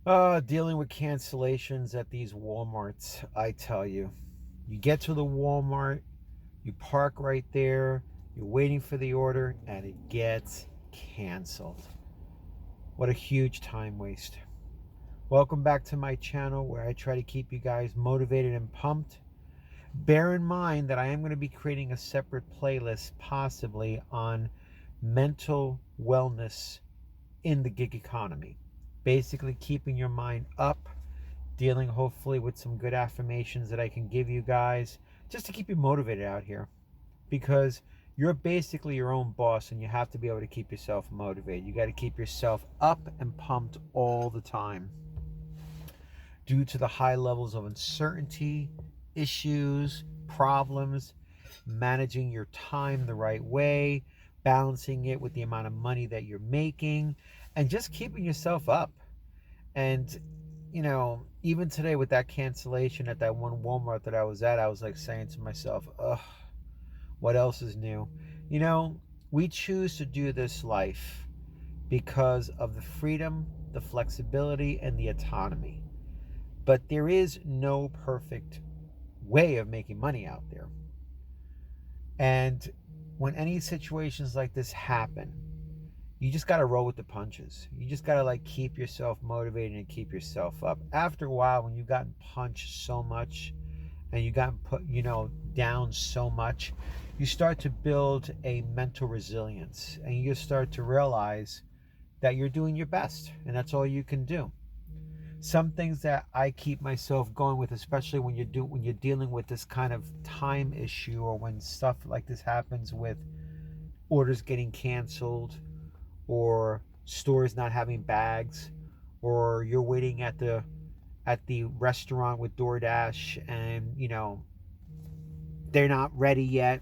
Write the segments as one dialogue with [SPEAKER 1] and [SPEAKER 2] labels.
[SPEAKER 1] Dealing with cancellations at these Walmarts, I tell you. You get to the Walmart, you park right there, you're waiting for the order, and it gets canceled. What a huge time waste. Welcome back to my channel where I try to keep you guys motivated and pumped. Bear in mind that I am going to be creating a separate playlist possibly on mental wellness in the gig economy. Basically, keeping your mind up, dealing hopefully with some good affirmations that I can give you guys just to keep you motivated out here, because you're basically your own boss and you have to be able to keep yourself motivated. You got to keep yourself up and pumped all the time due to the high levels of uncertainty, issues, problems, managing your time the right way, balancing it with the amount of money that you're making, and just keeping yourself up. And even today with that cancellation at that one Walmart that I was at, I was like saying to myself, ugh, what else is new? You know, we choose to do this life because of the freedom, the flexibility, and the autonomy. But there is no perfect way of making money out there. And when any situations like this happen, you just got to roll with the punches. You just got to like keep yourself motivated and keep yourself up. After a while, when you've gotten punched so much and you gotten put, down so much, you start to build a mental resilience and you start to realize that you're doing your best and that's all you can do. Some things that I keep myself going with, especially when you're dealing with this kind of time issue, or when stuff like this happens with orders getting canceled, or stores not having bags, or you're waiting at the restaurant with DoorDash and they're not ready yet.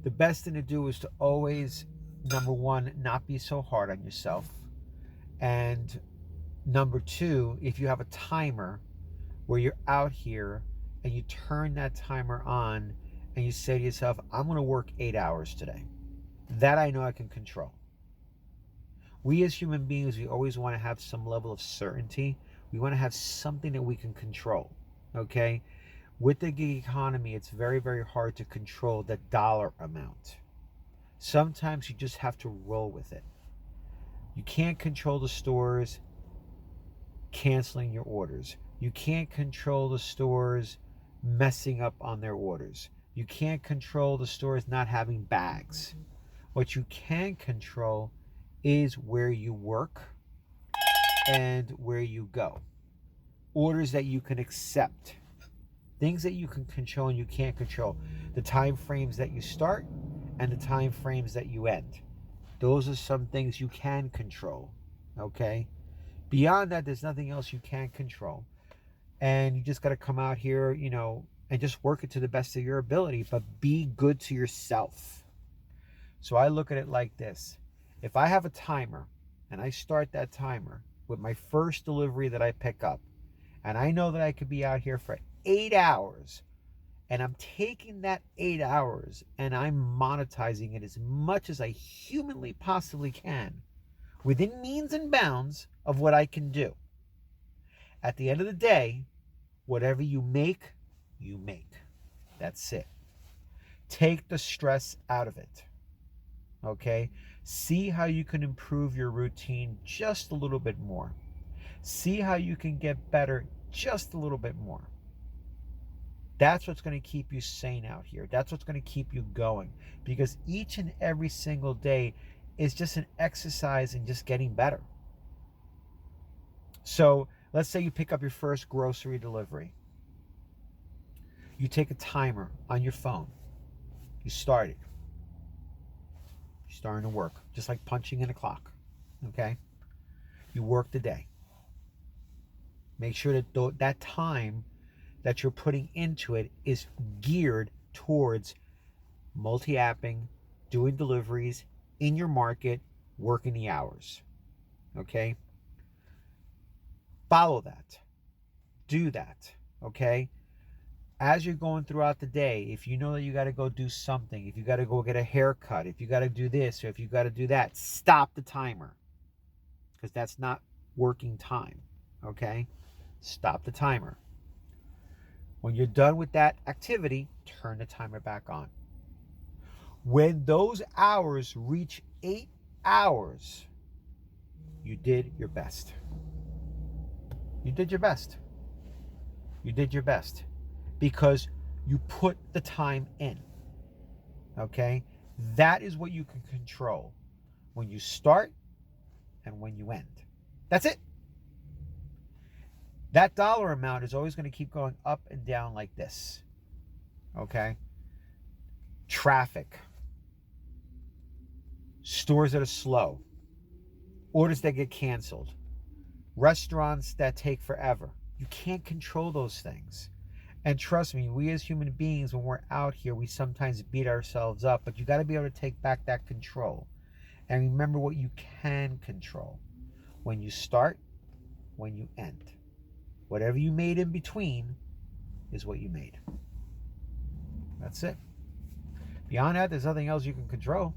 [SPEAKER 1] The best thing to do is to always, number one, not be so hard on yourself, and number two, if you have a timer where you're out here and you turn that timer on and you say to yourself, I'm going to work 8 hours today. That I know I can control. We as human beings, we always want to have some level of certainty. We want to have something that we can control. Okay? With the gig economy, it's very, very hard to control the dollar amount. Sometimes you just have to roll with it. You can't control the stores canceling your orders. You can't control the stores messing up on their orders. You can't control the stores not having bags. What you can control is where you work and where you go. Orders that you can accept. Things that you can control and you can't control. The time frames that you start and the time frames that you end. Those are some things you can control. Okay? Beyond that, there's nothing else you can control. And you just got to come out here, and just work it to the best of your ability, but be good to yourself. So I look at it like this. If I have a timer and I start that timer with my first delivery that I pick up, and I know that I could be out here for 8 hours, and I'm taking that 8 hours and I'm monetizing it as much as I humanly possibly can within means and bounds of what I can do. At the end of the day, whatever you make, you make. That's it. Take the stress out of it. Okay? See how you can improve your routine just a little bit more. See how you can get better just a little bit more. That's what's going to keep you sane out here. That's what's going to keep you going. Because each and every single day is just an exercise in just getting better. So let's say you pick up your first grocery delivery. You take a timer on your phone. You start it. You're starting to work, just like punching in a clock. Okay? You work the day. Make sure that that time that you're putting into it is geared towards multi-apping, doing deliveries in your market, working the hours. Okay? Follow that. Do that. Okay? As you're going throughout the day, if you know that you got to go do something, if you got to go get a haircut, if you got to do this, or if you got to do that, stop the timer. Because that's not working time. Okay? Stop the timer. When you're done with that activity, turn the timer back on. When those hours reach 8 hours, you did your best. You did your best. You did your best because you put the time in. Okay? That is what you can control when you start and when you end. That's it. That dollar amount is always going to keep going up and down like this. Okay? Traffic, stores that are slow, orders that get canceled, restaurants that take forever. You can't control those things. And trust me, we as human beings, when we're out here, we sometimes beat ourselves up, but you got to be able to take back that control. And remember what you can control. When you start, when you end. Whatever you made in between is what you made. That's it. Beyond that, there's nothing else you can control.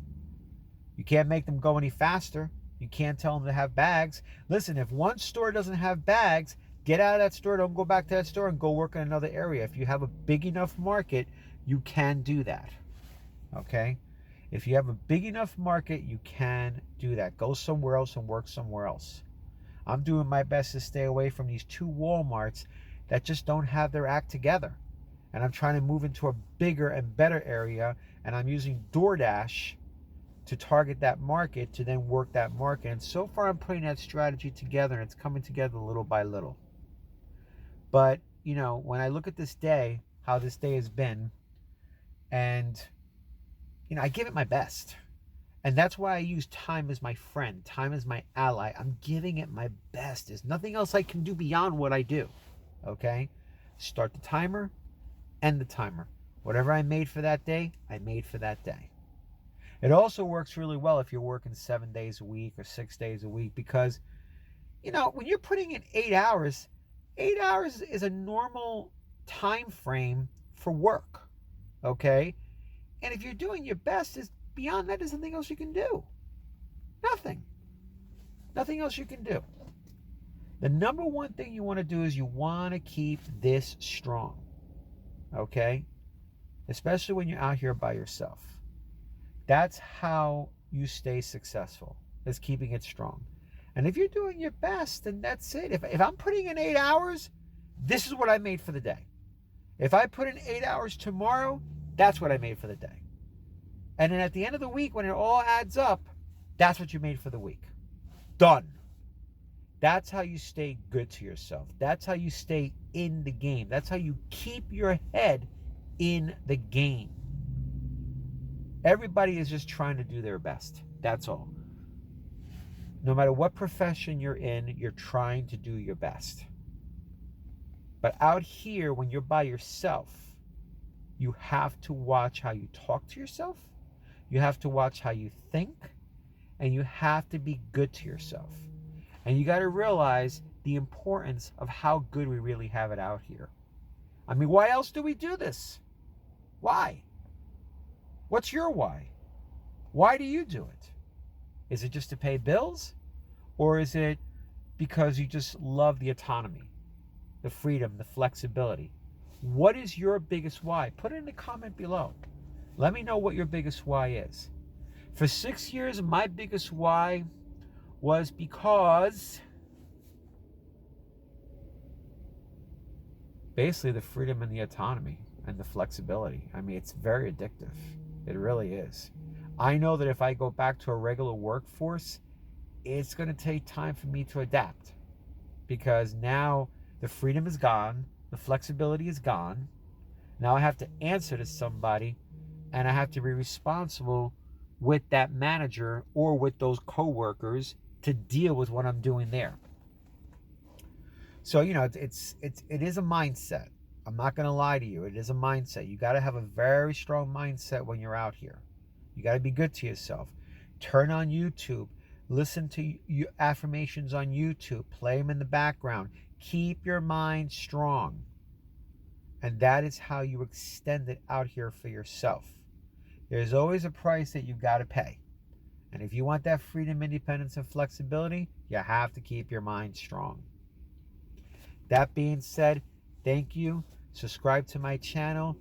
[SPEAKER 1] You can't make them go any faster. You can't tell them to have bags. Listen, if one store doesn't have bags, get out of that store. Don't go back to that store and go work in another area. If you have a big enough market, you can do that. Okay? If you have a big enough market, you can do that. Go somewhere else and work somewhere else. I'm doing my best to stay away from these 2 Walmarts that just don't have their act together. And I'm trying to move into a bigger and better area, and I'm using DoorDash to target that market, to then work that market. And so far I'm putting that strategy together, and it's coming together little by little. But, when I look at this day, how this day has been, and, I give it my best. And that's why I use time as my friend. Time as my ally. I'm giving it my best. There's nothing else I can do beyond what I do. Okay? Start the timer, end the timer. Whatever I made for that day, I made for that day. It also works really well if you're working 7 days a week or 6 days a week because, when you're putting in 8 hours, 8 hours is a normal time frame for work. Okay? And if you're doing your best, beyond that, there's nothing else you can do. Nothing. Nothing else you can do. The number one thing you want to do is you want to keep this strong. Okay? Especially when you're out here by yourself. That's how you stay successful, is keeping it strong. And if you're doing your best, then that's it. If I'm putting in 8 hours, this is what I made for the day. If I put in 8 hours tomorrow, that's what I made for the day. And then at the end of the week, when it all adds up, that's what you made for the week. Done. That's how you stay good to yourself. That's how you stay in the game. That's how you keep your head in the game. Everybody is just trying to do their best. That's all. No matter what profession you're in, you're trying to do your best. But out here, when you're by yourself, you have to watch how you talk to yourself. You have to watch how you think. And you have to be good to yourself. And you got to realize the importance of how good we really have it out here. I mean, why else do we do this? Why? What's your why? Why do you do it? Is it just to pay bills? Or is it because you just love the autonomy, the freedom, the flexibility? What is your biggest why? Put it in the comment below. Let me know what your biggest why is. For 6 years, my biggest why was because basically the freedom and the autonomy and the flexibility. I mean, it's very addictive. It really is. I know that if I go back to a regular workforce, it's going to take time for me to adapt because now the freedom is gone, the flexibility is gone. Now I have to answer to somebody and I have to be responsible with that manager or with those coworkers to deal with what I'm doing there. So, it is a mindset. I'm not going to lie to you. It is a mindset. You got to have a very strong mindset when you're out here. You got to be good to yourself. Turn on YouTube. Listen to your affirmations on YouTube. Play them in the background. Keep your mind strong. And that is how you extend it out here for yourself. There's always a price that you've got to pay. And if you want that freedom, independence, and flexibility, you have to keep your mind strong. That being said, thank you. Subscribe to my channel.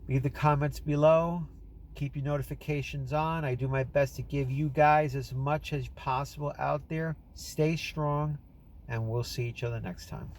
[SPEAKER 1] Leave the comments below. Keep your notifications on. I do my best to give you guys as much as possible out there. Stay strong, and we'll see each other next time.